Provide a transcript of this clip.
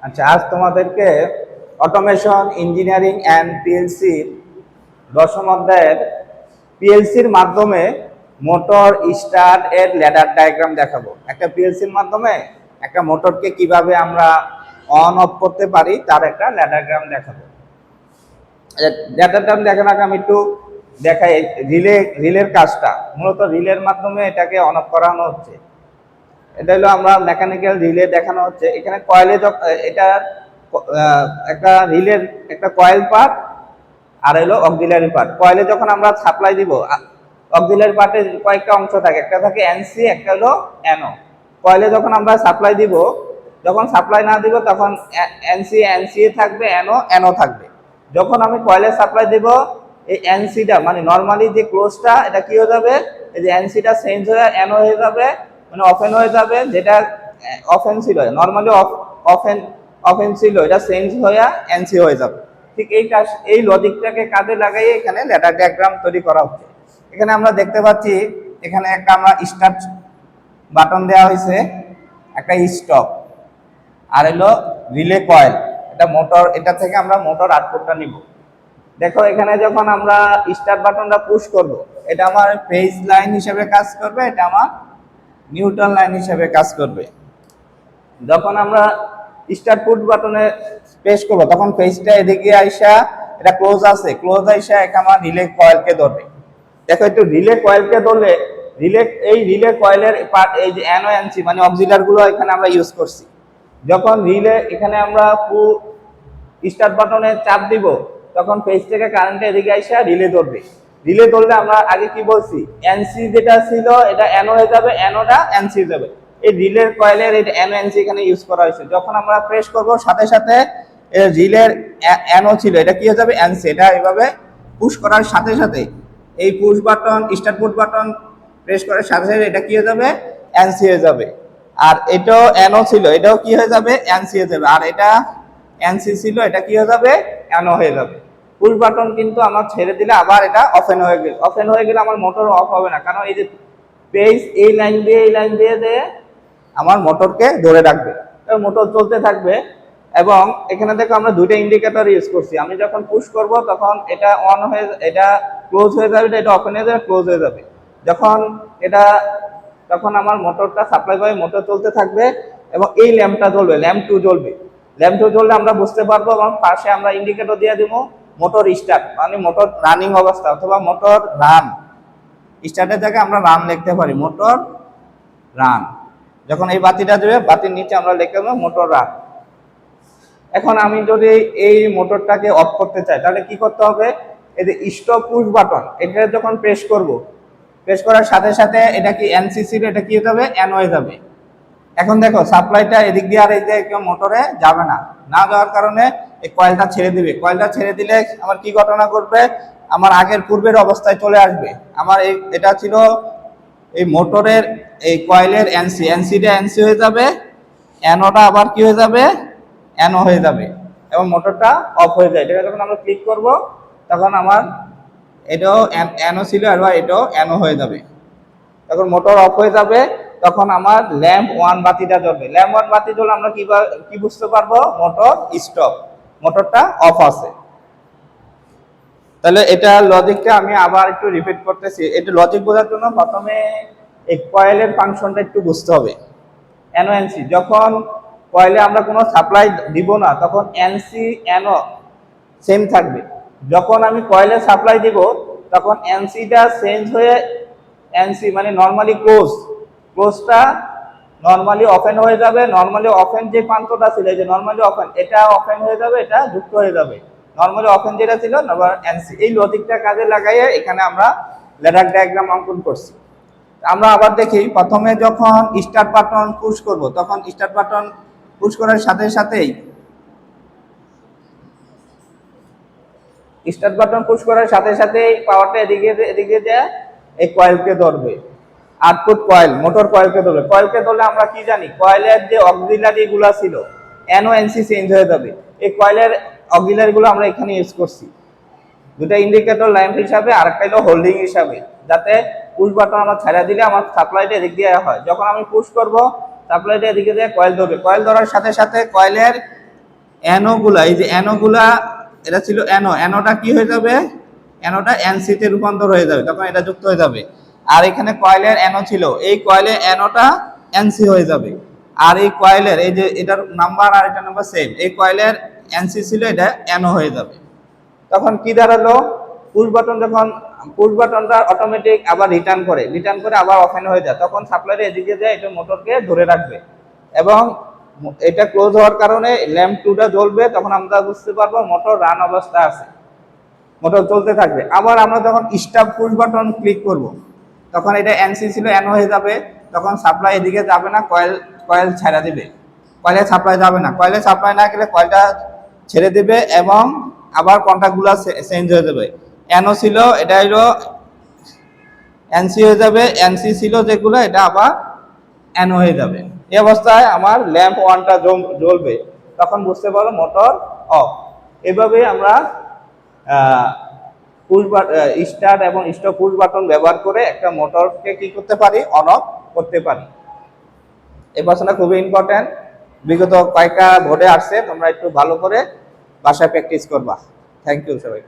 আচ্ছা, আজ তোমাদেরকে অটোমেশন ইঞ্জিনিয়ারিং অ্যান্ড পিএলসির 10ম অধ্যায়ের পিএলসির মাধ্যমে মোটর স্টার্ট এর ল্যাডার ডায়াগ্রাম দেখাবো। একটা পিএলসির মাধ্যমে একটা মোটরকে কিভাবে আমরা অন অফ করতে পারি তার একটা ল্যাডার দেখাবো। ল্যাডার ডায়াগ্রাম দেখানোর আগে আমি একটু দেখাই রিলের কাজটা। মূলত রিলের মাধ্যমে এটাকে অন অফ করানো হচ্ছে। এটা হলো আমরা মেকানিক্যাল রিলে দেখানো হচ্ছে। এখানে কয়েলে এটা একটা রিলের একটা কয়েল পার্ট আর হলো অক্সিলারি পার্ট। কয়েলে যখন আমরা সাপ্লাই দিব, অক্সিলারি পার্টের কয়েকটা অংশ থাকে, একটা থাকে এনসি, একটা হলো এনও। কয়েলে যখন আমরা সাপ্লাই দিব, যখন সাপ্লাই না দিব তখন এনসি থাকবে, এনও থাকবে। যখন আমি কয়েলে সাপ্লাই দিব, এই এনসিটা মানে নর্মালি যে ক্লোজটা এটা কি হয়ে যাবে, এই যে এনসিটা চেঞ্জ হয়ে এনও হয়ে যাবে, মানে ওপেন হয়ে যাবে। যেটা ওপেন ছিল, নর্মালি ওপেন ছিল, এটা চেঞ্জ হয়ে এনসি হয়ে যাবে। ঠিক এই লজিকটাকে কাজে লাগাই এখানে ল্যাডার ডায়াগ্রাম তৈরি করা হচ্ছে। এখানে আমরা দেখতে পাচ্ছি, এখানে একটা আমরা স্টার্ট বাটন দেওয়া হয়েছে, একটা স্টপ, আর হলো রিলে কয়েল। এটা মোটর, এটা থেকে আমরা মোটর আউটপুটটা নিব। দেখো এখানে যখন আমরা স্টার্ট বাটনটা পুশ করব, এটা আমার ফেজ লাইন হিসেবে কাজ করবে, এটা আমার নিউট্রাল লাইন হিসেবে কাজ করবে। যখন আমরা স্টার্ট পুশ বাটনে প্রেস করব তখন ফেজটা এদিকে আইসা, এটা ক্লোজ আছে, ক্লোজ আইসা এখানে আমার রিলে কয়েলকে ধরবে। দেখো একটু রিলে কয়েলকে ধরলে রিলে কয়েলের পার্ট, এই যে এনও এনসি মানে অক্সিলার গুলো এখানে আমরা ইউজ করছি। যখন রিলে এখানে আমরা স্টার্ট বাটনে চাপ দিব তখন পেজ থেকে কারেন্ট এদিকে আইসা রিলে ধরবে। রিলে ধরলে আমরা আগে কি বলছি, এনসি যেটা ছিল এটা এনও হয়ে যাবে, এনওটা এনসি যাবে। এই রিলের কয়েলের এটা এনও এনসি এখানে ইউজ করা হয়েছে। যখন আমরা প্রেস করব সাথে সাথে রিলের এনও ছিল, এটা কি হয়ে যাবে, এনসি। এটা এভাবে পুশ করার সাথে সাথে এই push button, start push button press করার সাথে সাথে এটা কি হয়ে যাবে, এনসি হয়ে যাবে। আর এটাও এনও ছিল, এটাও কি হয়ে যাবে, এনসি হয়ে যাবে। আর এটা এনসি ছিল, এটা কি হয়ে যাবে, এনও হয়ে যাবে। পুশ বাটন কিন্তু আমার ছেড়ে দিলে আবার এটা ওপেন হয়ে গেলে আমার মোটর অফ হবে না, কারণ এই যে পেজ এই লাইন দিয়ে আমার মোটরকে ধরে রাখবে, মোটর চলতে থাকবে। এবং এখানে দেখো আমরা দুইটা ইন্ডিকেটর ইউজ করছি। আমি যখন পুশ করব তখন এটা অন হয়ে, এটা ক্লোজ হয়ে যাবে, এটা ওপেন হয়ে যাবে, ক্লোজ হয়ে যাবে। যখন এটা, তখন আমার মোটরটা সাপ্লাই পাবে, মোটর চলতে থাকবে। এবং এই ল্যাম্পটা জ্বলবে, ল্যাম্প 2 জ্বলবে। ল্যাম্প 2 জ্বললে আমরা বুঝতে পারবো, এবং পাশে আমরা ইন্ডিকেটর দিয়ে দিব মোটর স্টার্ট, মানে মোটর রানিং অবস্থা, অথবা মোটর রান। স্টার্টের জায়গায় আমরা রান লিখতে পারি, মোটর রান। যখন এই বাতিটা দেবে, বাতির নিচে আমরা লিখে দেবো মোটর রান। এখন আমি যদি এই মোটরটাকে অফ করতে চাই তাহলে কি করতে হবে, এই যে স্টপ পুশ বাটন, এটা যখন প্রেস করব, প্রেস করার সাথে সাথে এটা কি এনসিসি, এটা কি হয়ে যাবে, এন হয়ে যাবে। এখন দেখো সাপ্লাইটা এদিক দিয়ে আর এই যে মোটরে যাবে না, না যাওয়ার কারণে এই কয়েলটা ছেড়ে দিবে। কয়েলটা ছেড়ে দিলে আমার কি ঘটনা ঘটবে, আমার আগের পূর্বের অবস্থায় চলে আসবে। আমার এটা ছিল এই মোটরের এই কয়েলের এনসিটা এনসি হয়ে যাবে, এনওটা আবার কি হয়ে যাবে, এনও হয়ে যাবে, এবং মোটরটা অফ হয়ে যায়। এটা যখন আমরা ক্লিক করব তখন আমার এটাও এনও ছিল, আর এটাও এনও হয়ে যাবে। তখন মোটর অফ হয়ে যাবে, তখন আমার ল্যাম্প 1 বাতিটা জ্বলবে। ল্যাম্প 1 বাতি জ্বললে আমরা কি বুঝতে পারবো, মোটর স্টপ, মোটরটা অফ আছে। তাহলে এটা লজিকটা আমি আবার একটু রিপিট করতেছি। এটা লজিক বোঝার জন্য প্রথমে এই কয়েলের ফাংশনটা একটু বুঝতে হবে। এনও এনসি, যখন কয়েলে আমরা কোনো সাপ্লাই দিব না তখন এনসি এনও সেম থাকবে। যখন আমি কয়েলে সাপ্লাই দিব তখন এনসিটা চেঞ্জ হয়ে এনসি মানে নর্মালি ক্লোজটা নর্মালি ওপেন হয়ে যাবে। নর্মালি ওপেন যে প্রান্তটা ছিল, এই যে নর্মালি ওপেন, এটা ওপেন হয়ে যাবে, এটা যুক্ত হয়ে যাবে। নর্মালি ওপেন যেটা ছিল এনসি, এই লজিকটা কাজে লাগাইয়ে এখানে আমরা ল্যাডার ডায়াগ্রাম অঙ্কন করছি। আমরা আবার দেখি, প্রথমে যখন স্টার্ট বাটন পুশ করব তখন স্টার্ট বাটন পুশ করার সাথে সাথেই পাওয়ারটা এদিকে যায়, এই কয়েলকে ধরবে, আউটপুট কয়েল, মোটর কয়েলকে ধরবে। কয়েলকে ধরলে আমরা কি জানি, কয়েলের যে অক্সিলারি গুলা ছিল এনও এনসি চেঞ্জ হয়ে যাবে। এই কয়েলের অক্সিলারি গুলো আমরা এখানে ইউজ করছি, দুটা ইন্ডিকেটর ল্যাম্প হিসাবে, আর একটা হলো হোল্ডিং হিসাবে, যাতে পুশ বাটন আমার ছেড়ে দিলে আমার সাপ্লাইটা এদিক দিয়ে হয়। যখন আমি পুশ করব সাপ্লাইটা এদিকে দিয়ে কয়েল ধরবে। কয়েল ধরার সাথে সাথে কয়েলের অ্যানোগুলা, এই যে অ্যানোগুলা, এটা ছিল অ্যানো, অ্যানোটা কি হয়ে যাবে, অ্যানোটা এনসিতে রূপান্তর হয়ে যাবে, তখন এটা যুক্ত হয়ে যাবে। আর এখানে কয়েলের অ্যানো ছিল, এই কয়েলের অ্যানোটা এনসি হয়ে যাবে। আর এই কয়েলের এই যে এটার নাম্বার আর এটার নাম্বার সেম, এই কয়েলের এনসি ছিল, এটা অ্যানো হয়ে যাবে। তখন কি দাঁড়ালো, পুশ বাটন যখন পুশ বাটনটা অটোমেটিক আবার রিটার্ন করে আবার অফেন হয়ে যায়, তখন সাপ্লাইয়ের এদিকে যায়, এটা মোটরকে ধরে রাখবে এবং এটা ক্লোজ হওয়ার কারণে ল্যাম্প টুটা জ্বলবে, তখন আমরা বুঝতে পারবো মোটর রান অবস্থা আছে, মোটর চলতে থাকবে। আবার আমরা যখন স্টপ পুশ বাটন ক্লিক করব, তখন এটা এনসি ছিল অ্যানো হয়ে যাবে, তখন সাপ্লাই এদিকে যাবে না, কয়েল ছেড়ে দিবে, কয়েলে সাপ্লাই যাবে না, কয়েলে সাপ্লাই না গেলে কয়েলটা ছেড়ে দিবে এবং আবার কন্টাক্টগুলো চেঞ্জ হয়ে যাবে। অ্যানো ছিল, এটা হলো এনসি হয়ে যাবে, এনসি ছিল যেগুলো, এটা আবার অ্যানো হয়ে যাবে। এই অবস্থায় আমার ল্যাম্প ওয়ানটা জ্বলবে, তখন বুঝতে পারো মোটর অফ। এভাবে আমরা পুশ স্টার্ট এবং স্টপ পুশ বাটন ব্যবহার করে একটা মোটরকে কি করতে পারি, অন অফ করতে পারি। এই প্রশ্নটা খুবই ইম্পর্টেন্ট, বিগত কয়েকটা বোর্ডে আসছে, তোমরা একটু ভালো করে বাসায় প্র্যাকটিস করবা। থ্যাংক ইউ সবাই।